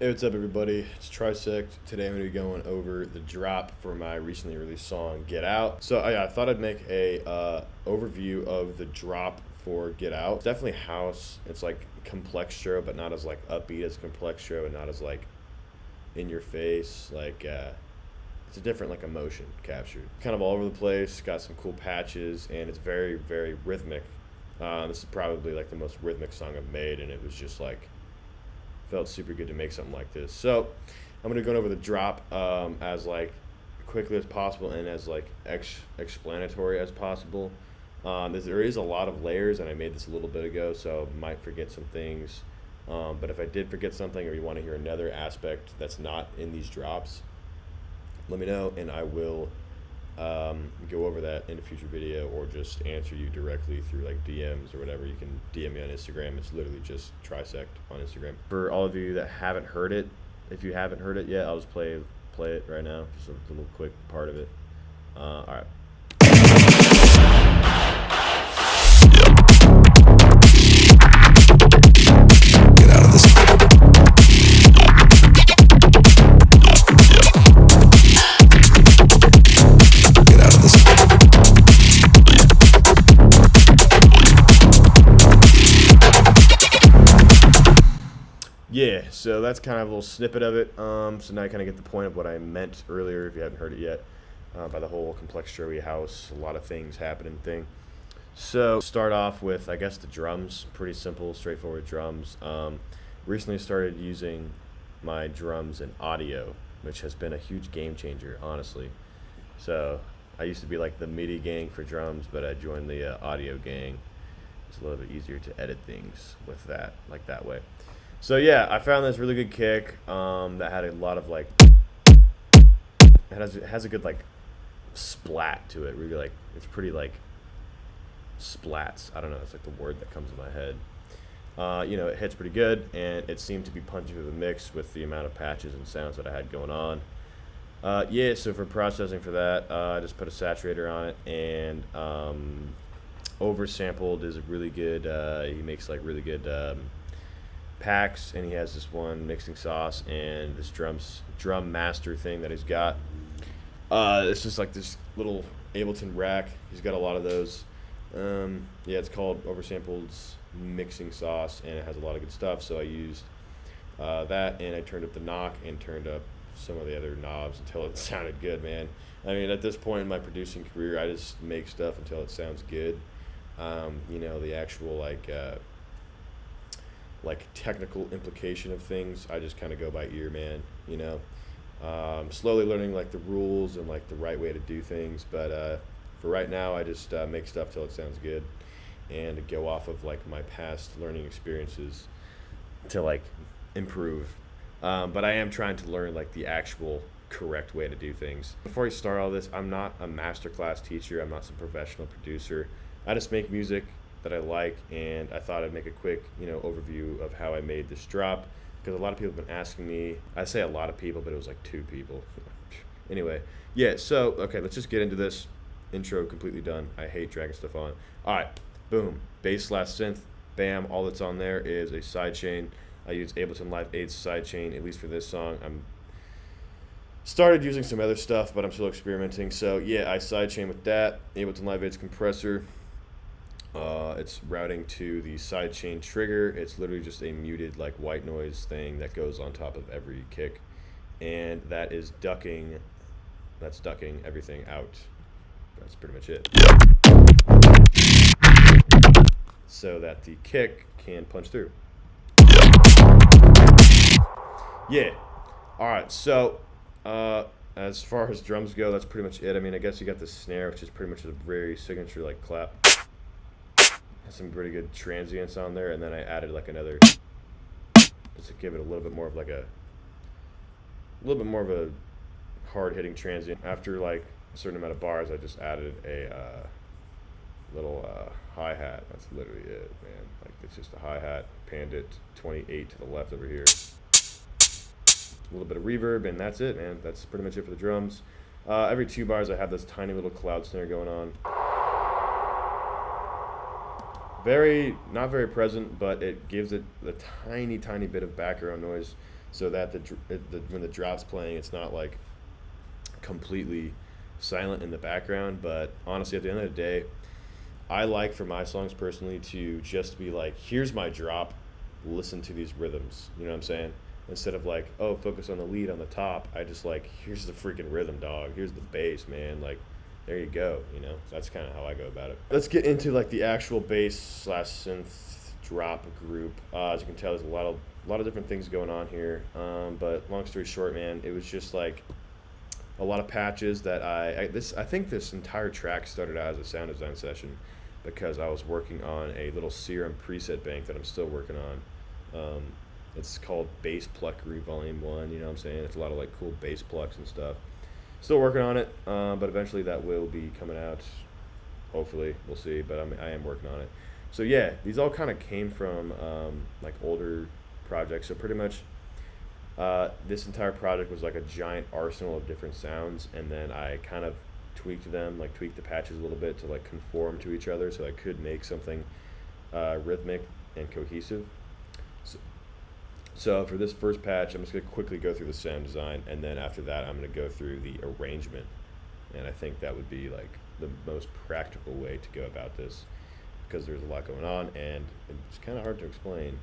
Hey, what's up, everybody? It's TRISEKT. Today I'm going to be going over the drop for my recently released song, Get Out. So I thought I'd make a overview of the drop for Get Out. It's definitely house. It's like complextro, but not as like upbeat as complextro, and not as like in your face. It's a different like emotion captured. Kind of all over the place. Got some cool patches, and it's very, very rhythmic. This is probably like the most rhythmic song I've made, and it was just like felt super good to make something like this. So I'm gonna go over the drop as like quickly as possible and as like explanatory as possible. There is a lot of layers, and I made this a little bit ago, so I might forget some things. But if I did forget something, or you want to hear another aspect that's not in these drops, let me know, and I will go over that in a future video, or just answer you directly through like DMs or whatever. You can DM me on Instagram. It's literally just TRISEKT on Instagram. For all of you that haven't heard it, if you haven't heard it yet, I'll just play it right now. Just a little quick part of it. All right. Yeah, so that's kind of a little snippet of it. So now you kind of get the point of what I meant earlier, if you haven't heard it yet, by the whole complextro house, a lot of things happening thing. So start off with, I guess, the drums. Pretty simple, straightforward drums. Recently started using my drums in audio, which has been a huge game changer, honestly. So I used to be like the MIDI gang for drums, but I joined the audio gang. It's a little bit easier to edit things with that, like that way. So yeah, I found this really good kick that had a lot of like, it has a good like splat to it. Really, like, it's pretty like splats. I don't know, it's like the word that comes in my head. It hits pretty good, and it seemed to be punching through the mix with the amount of patches and sounds that I had going on. Yeah, so for processing for that, I just put a saturator on it, and oversampled is a really good. He makes like really good packs, and he has this one mixing sauce and this drum master thing that he's got. It's just like this little Ableton rack. He's got a lot of those. Yeah, it's called Oversampled's mixing sauce, and it has a lot of good stuff. So I used that, and I turned up the knock and turned up some of the other knobs until it sounded good, man. I mean, at this point in my producing career, I just make stuff until it sounds good. The actual like technical implication of things, I just kind of go by ear, man. Slowly learning like the rules and like the right way to do things, but for right now, I just make stuff till it sounds good, and go off of like my past learning experiences to like improve. But I am trying to learn like the actual correct way to do things. Before I start all this, I'm not a masterclass teacher. I'm not some professional producer. I just make music that I like, and I thought I'd make a quick, overview of how I made this drop, because a lot of people have been asking me. I say a lot of people, but it was like 2 people. Anyway, yeah, so, okay, let's just get into this. Intro completely done. I hate dragging stuff on. All right, boom, bass/synth, bam, all that's on there is a sidechain. I use Ableton Live 8's sidechain, at least for this song. I'm started using some other stuff, but I'm still experimenting. So yeah, I sidechain with that. Ableton Live 8's compressor. It's routing to the sidechain trigger. It's literally just a muted like white noise thing that goes on top of every kick, and that is ducking. That's ducking everything out. That's pretty much it. So that the kick can punch through. Yeah. All right. So as far as drums go, that's pretty much it. I mean, I guess you got the snare, which is pretty much a very signature like clap. Some pretty good transients on there, and then I added like another, just to give it a little bit more of like a hard hitting transient. After like a certain amount of bars, I just added a little hi-hat. That's literally it, man. Like, it's just a hi-hat, panned it 28 to the left over here, a little bit of reverb, and that's it, man. That's pretty much it for the drums. Every 2 bars I have this tiny little cloud snare going on. Not very present, but it gives it a tiny bit of background noise. so that when the drop's playing, it's not like completely silent in the background. But honestly, at the end of the day, I like for my songs personally to just be like, here's my drop, listen to these rhythms. You know what I'm saying? Instead of like, oh, focus on the lead on the top, I just like, here's the freaking rhythm, dog. Here's the bass, man. Like, there you go. You know, that's kind of how I go about it. Let's get into like the actual bass / synth drop group. As you can tell, there's a lot of different things going on here. But long story short, man, it was just like a lot of patches that I think this entire track started out as a sound design session because I was working on a little Serum preset bank that I'm still working on. It's called Bass Pluckery Volume 1, you know what I'm saying? It's a lot of like cool bass plucks and stuff. Still working on it, but eventually that will be coming out. Hopefully, we'll see, but I am working on it. So yeah, these all kind of came from like older projects. So pretty much this entire project was like a giant arsenal of different sounds, and then I kind of tweaked the patches a little bit to like conform to each other so I could make something rhythmic and cohesive. So for this first patch, I'm just going to quickly go through the sound design, and then after that, I'm going to go through the arrangement. And I think that would be like the most practical way to go about this because there's a lot going on, and it's kind of hard to explain,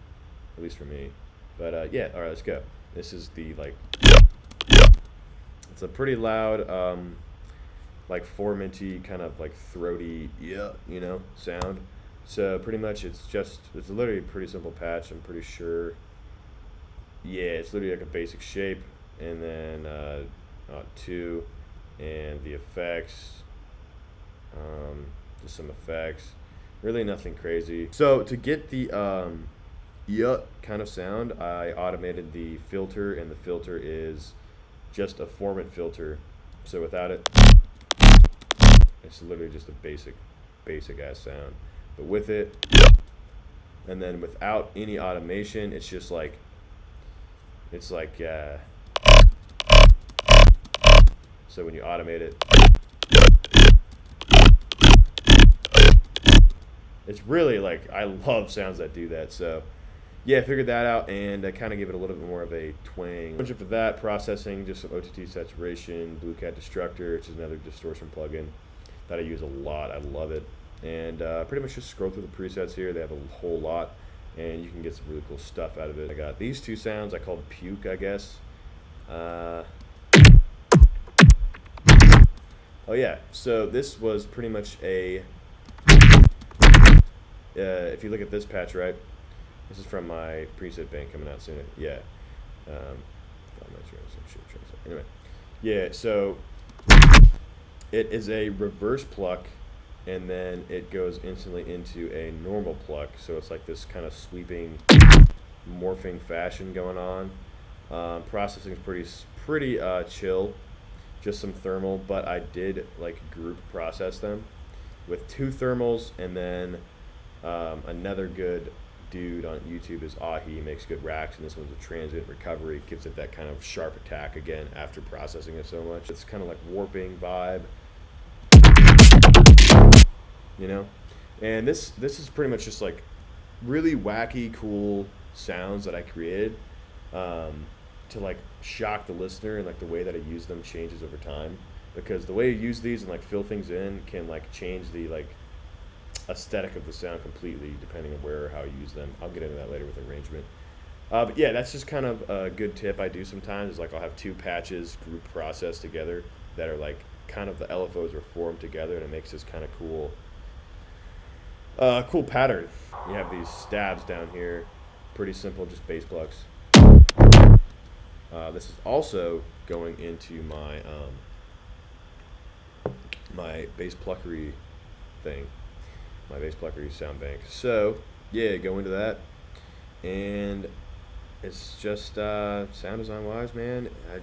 at least for me. But yeah, all right, let's go. This is the like, it's a pretty loud, like forminty kind of like throaty, you know, sound. So pretty much it's literally a pretty simple patch, I'm pretty sure. Yeah, it's literally like a basic shape, and then 2, and the effects, just some effects, really nothing crazy. So to get the kind of sound, I automated the filter, and the filter is just a formant filter. So without it, it's literally just a basic ass sound. But with it, and then without any automation, it's just like, so when you automate it, it's really like, I love sounds that do that. So yeah, I figured that out, and I kind of give it a little bit more of a twang. For that, processing, just some OTT saturation, Blue Cat Destructor, which is another distortion plugin that I use a lot. I love it. And pretty much just scroll through the presets here. They have a whole lot, and you can get some really cool stuff out of it. I got these two sounds I called Puke, I guess. Oh yeah, so this was pretty much a, if you look at this patch, right, this is from my preset bank coming out soon. Yeah. Anyway, yeah, so it is a reverse pluck, and then it goes instantly into a normal pluck. So it's like this kind of sweeping, morphing fashion going on. Processing is pretty chill, just some thermal, but I did like group process them with 2 thermals, and then another good dude on YouTube is Ahi, makes good racks, and this one's a transient recovery, gives it that kind of sharp attack again after processing it so much. It's kind of like warping vibe, you know. And this is pretty much just like really wacky, cool sounds that I created to like shock the listener, and like the way that I use them changes over time, because the way you use these and like fill things in can like change the like aesthetic of the sound completely depending on where or how you use them. I'll get into that later with arrangement. But yeah, that's just kind of a good tip I do sometimes, is like I'll have 2 patches group processed together that are like kind of the LFOs are formed together, and it makes this kind of cool cool pattern. You have these stabs down here, pretty simple, just bass plucks. This is also going into my my bass pluckery thing, my bass pluckery sound bank. So yeah, go into that, and it's just sound design wise, man, I had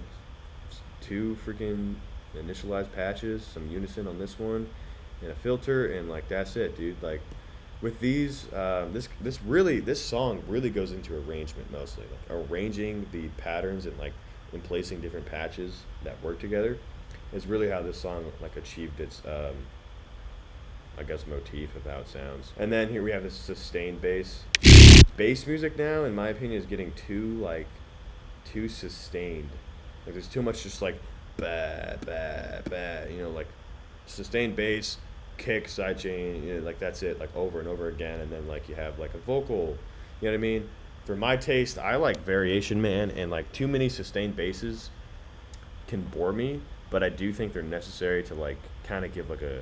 2 freaking initialized patches, some unison on this one, and a filter, and like that's it, dude. Like with these, this song really goes into arrangement mostly, like arranging the patterns and like in placing different patches that work together is really how this song like achieved its I guess motif of how it sounds. And then here we have this sustained bass. Bass music now, in my opinion, is getting too like too sustained. Like there's too much just like bah bah bah, you know, like sustained bass, kick, sidechain, you know, like that's it, like over and over again, and then like you have like a vocal, you know what I mean? For my taste, I like variation, man, and like too many sustained basses can bore me, but I do think they're necessary to like kind of give like a,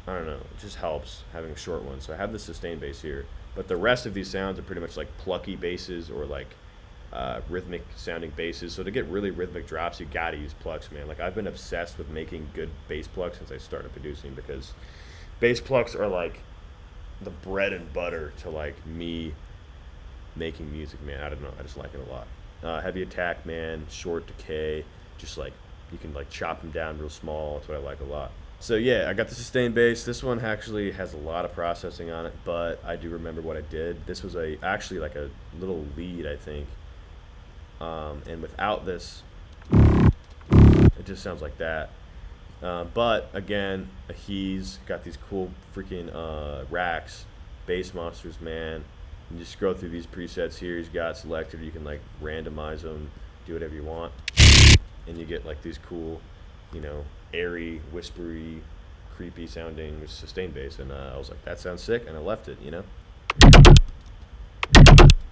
I don't know, it just helps having a short one. So I have the sustained bass here, but the rest of these sounds are pretty much like plucky basses or like rhythmic sounding basses. So to get really rhythmic drops, you gotta use plucks, man. Like I've been obsessed with making good bass plucks since I started producing, because bass plucks are like the bread and butter to like me making music, man. I don't know, I just like it a lot. Heavy attack, man, short decay, just like you can like chop them down real small. That's what I like a lot. So yeah, I got the sustained bass. This one actually has a lot of processing on it, but I do remember what I did. This was actually like a little lead, I think. And without this, it just sounds like that. But again, he's got these cool freaking racks, bass monsters, man. You just scroll through these presets here. He's got selected. You can like randomize them, do whatever you want, and you get like these cool, you know, airy, whispery, creepy sounding sustained bass. And I was like, that sounds sick, and I left it, you know.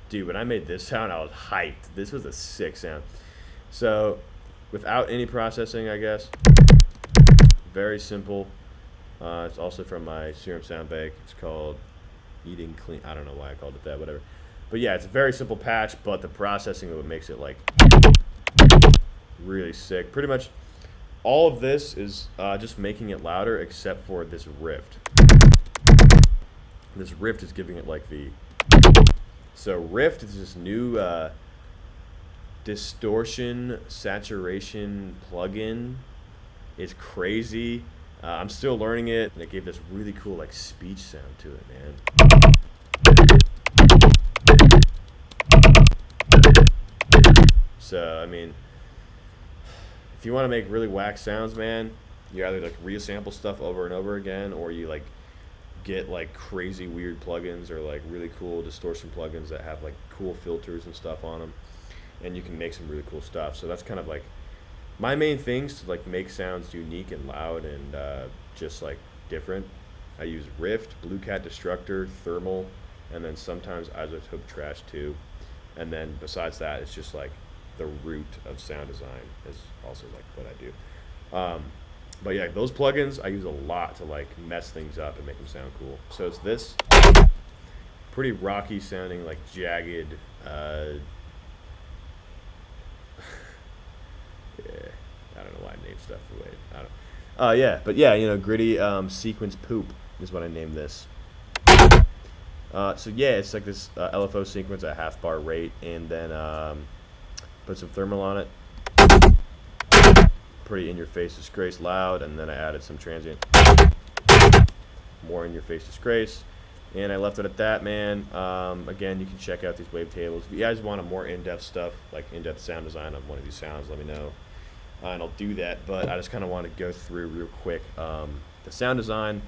Dude, when I made this sound, I was hyped. This was a sick sound. So without any processing, I guess, very simple. It's also from my Serum sound bank. It's called Eating Clean. I don't know why I called it that, whatever. But yeah, it's a very simple patch, but the processing of it makes it like really sick. Pretty much all of this is just making it louder, except for this rift. This rift is giving it like the, so rift is this new distortion saturation plugin. It's crazy. I'm still learning it, and it gave this really cool like speech sound to it, man. So I mean, if you want to make really whack sounds, man, you either like resample stuff over and over again, or you like get like crazy weird plugins or like really cool distortion plugins that have like cool filters and stuff on them, and you can make some really cool stuff. So that's kind of like my main things to like make sounds unique and loud and just like different. I use Rift, Blue Cat Destructor, Thermal, and then sometimes Isotope Trash too. And then besides that, it's just like the root of sound design is also like what I do. But yeah, those plugins I use a lot to like mess things up and make them sound cool. So it's this pretty rocky sounding, like jagged, yeah, I don't know why I named stuff the way I don't. Yeah, but yeah, you know, gritty sequence poop is what I named this. So yeah, it's like this LFO sequence at half bar rate, and then put some thermal on it. Pretty in your face disgrace loud, and then I added some transient, more in your face disgrace, and I left it at that, man. Again, you can check out these wavetables. If you guys want a more in-depth stuff, like in-depth sound design on one of these sounds, let me know, and I'll do that. But I just kind of want to go through real quick the sound design.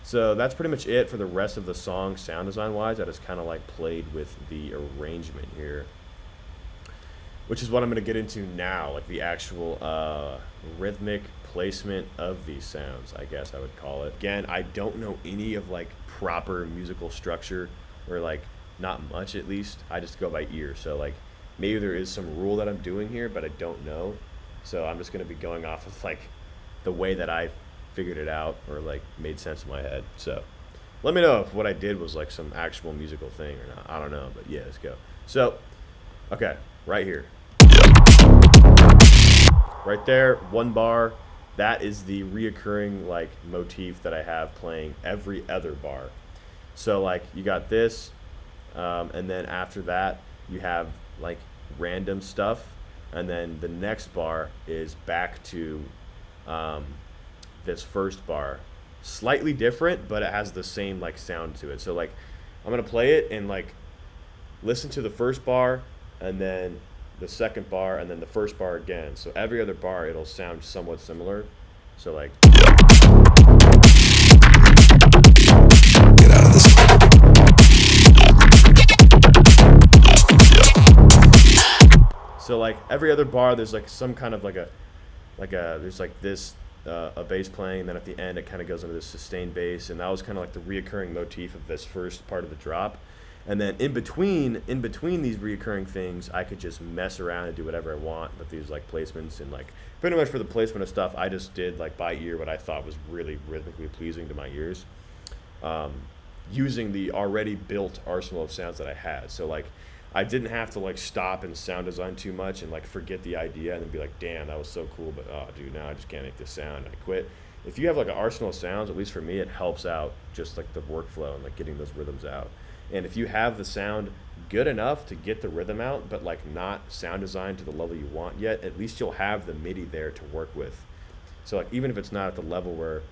So that's pretty much it for the rest of the song sound design wise. I just kind of like played with the arrangement here, which is what I'm going to get into now, like the actual rhythmic placement of these sounds, I guess I would call it. Again, I don't know any of like proper musical structure, or like not much at least. I just go by ear. So like maybe there is some rule that I'm doing here, but I don't know. So I'm just going to be going off of like the way that I figured it out, or like made sense in my head. So let me know if what I did was like some actual musical thing or not. I don't know, but yeah, let's go. So, okay, right here. Right there, one bar, that is the reoccurring like motif that I have playing every other bar. So like you got this, and then after that you have like random stuff, and then the next bar is back to this first bar. Slightly different, but it has the same like sound to it. So like I'm gonna play it and like listen to the first bar, and then the second bar, and then the first bar again. So every other bar it'll sound somewhat similar. So like, get out of this. So like every other bar, there's like some kind of like a there's like this a bass playing, and then at the end it kind of goes into this sustained bass, and that was kind of like the reoccurring motif of this first part of the drop. And then in between these reoccurring things, I could just mess around and do whatever I want with these like placements. And like pretty much for the placement of stuff, I just did like by ear what I thought was really rhythmically pleasing to my ears, using the already built arsenal of sounds that I had. So like I didn't have to like stop and sound design too much and like forget the idea and then be like, damn, that was so cool, but oh dude, now I just can't make this sound, I quit. If you have like an arsenal of sounds, at least for me, it helps out just like the workflow and like getting those rhythms out. And if you have the sound good enough to get the rhythm out, but like not sound designed to the level you want yet, at least you'll have the MIDI there to work with. So like even if it's not at the level where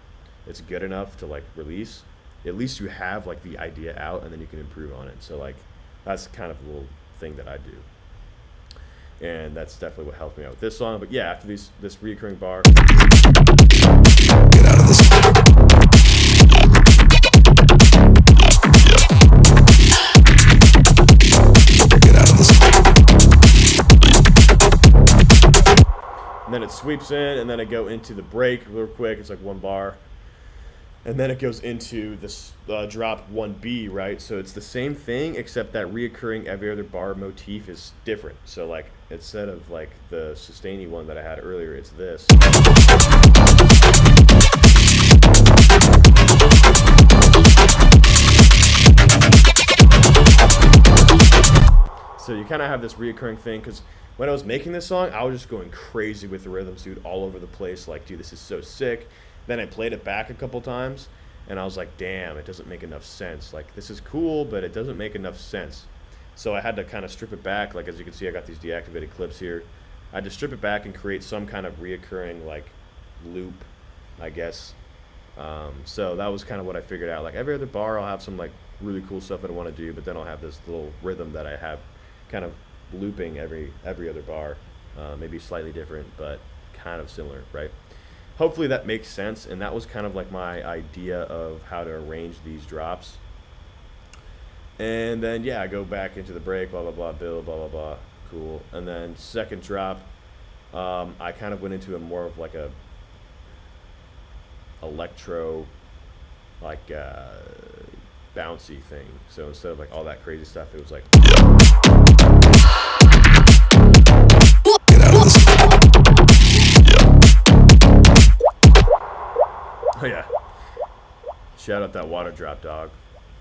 it's good enough to like release, at least you have like the idea out, and then you can improve on it. So like that's kind of a little thing that I do, and that's definitely what helped me out with this song. But yeah, after this reoccurring bar, get out of this. And then it sweeps in, and then I go into the break real quick. It's like one bar. And then it goes into this drop 1B, right? So it's the same thing, except that reoccurring every other bar motif is different. So like instead of like the sustainy one that I had earlier, it's this. So you kind of have this reoccurring thing, because when I was making this song, I was just going crazy with the rhythms, dude, all over the place. Like, dude, this is so sick. Then I played it back a couple times, and I was like, damn, it doesn't make enough sense. Like, this is cool, but it doesn't make enough sense. So I had to kind of strip it back. Like, as you can see, I got these deactivated clips here. I had to strip it back and create some kind of reoccurring, like, loop, I guess. So that was kind of what I figured out. Like, every other bar, I'll have some, like, really cool stuff that I want to do, but then I'll have this little rhythm that I have kind of looping every other bar. Maybe slightly different, but kind of similar, right? Hopefully that makes sense, and that was kind of like my idea of how to arrange these drops. And then yeah, I go back into the break, blah blah blah, build, blah blah blah, cool. And then second drop, I kind of went into a more of like a electro, like bouncy thing. So instead of like all that crazy stuff, it was like, oh yeah, shout out that water drop, dog.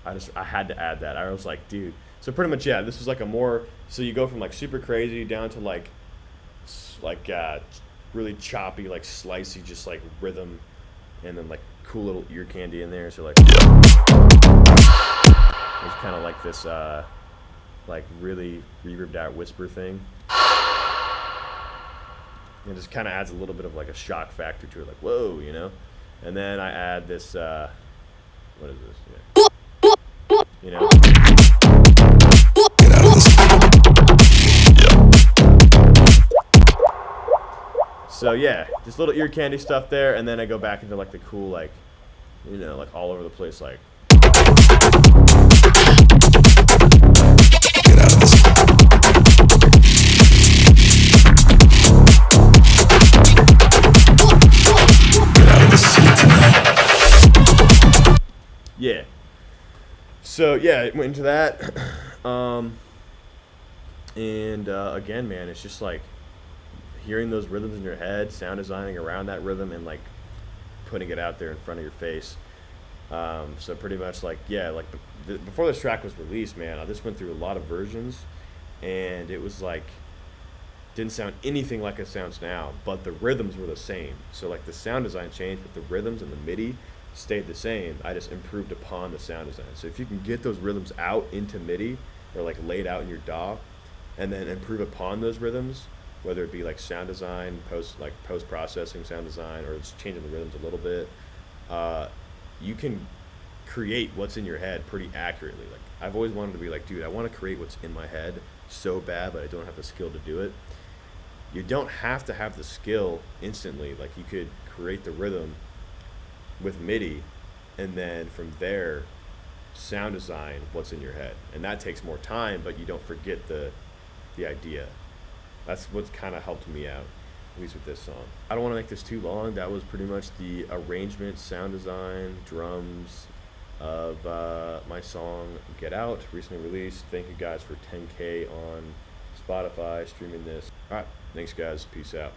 I had to add that. I was like, dude. So pretty much, yeah, this was like a more, so you go from like super crazy down to like really choppy, like slicey, just like rhythm, and then like cool little ear candy in there. So like it's kind of like this like really reverbed out whisper thing. It just kind of adds a little bit of like a shock factor to it, like whoa, you know. And then I add this, what is this? Yeah. You know? So yeah, just little ear candy stuff there, and then I go back into like the cool, like, you know, like all over the place, like. Yeah. So yeah, it went into that, and again, man, it's just like hearing those rhythms in your head, sound designing around that rhythm, and like putting it out there in front of your face. So pretty much like, yeah, like before this track was released, man, I just went through a lot of versions, and it was like didn't sound anything like it sounds now, but the rhythms were the same. So like the sound design changed, but the rhythms and the MIDI stayed the same. I just improved upon the sound design. So if you can get those rhythms out into MIDI, or like laid out in your DAW, and then improve upon those rhythms, whether it be like sound design, post processing sound design, or just changing the rhythms a little bit, you can create what's in your head pretty accurately. Like I've always wanted to be like, dude, I want to create what's in my head so bad, but I don't have the skill to do it. You don't have to have the skill instantly. Like you could create the rhythm with MIDI, and then from there sound design what's in your head, and that takes more time, but you don't forget the idea. that's what's kind of helped me out, at least with this song. I don't want to make this too long. That was pretty much the arrangement, sound design, drums of my song Get Out, recently released. Thank you guys for 10K on Spotify streaming this. All right, thanks guys, peace out.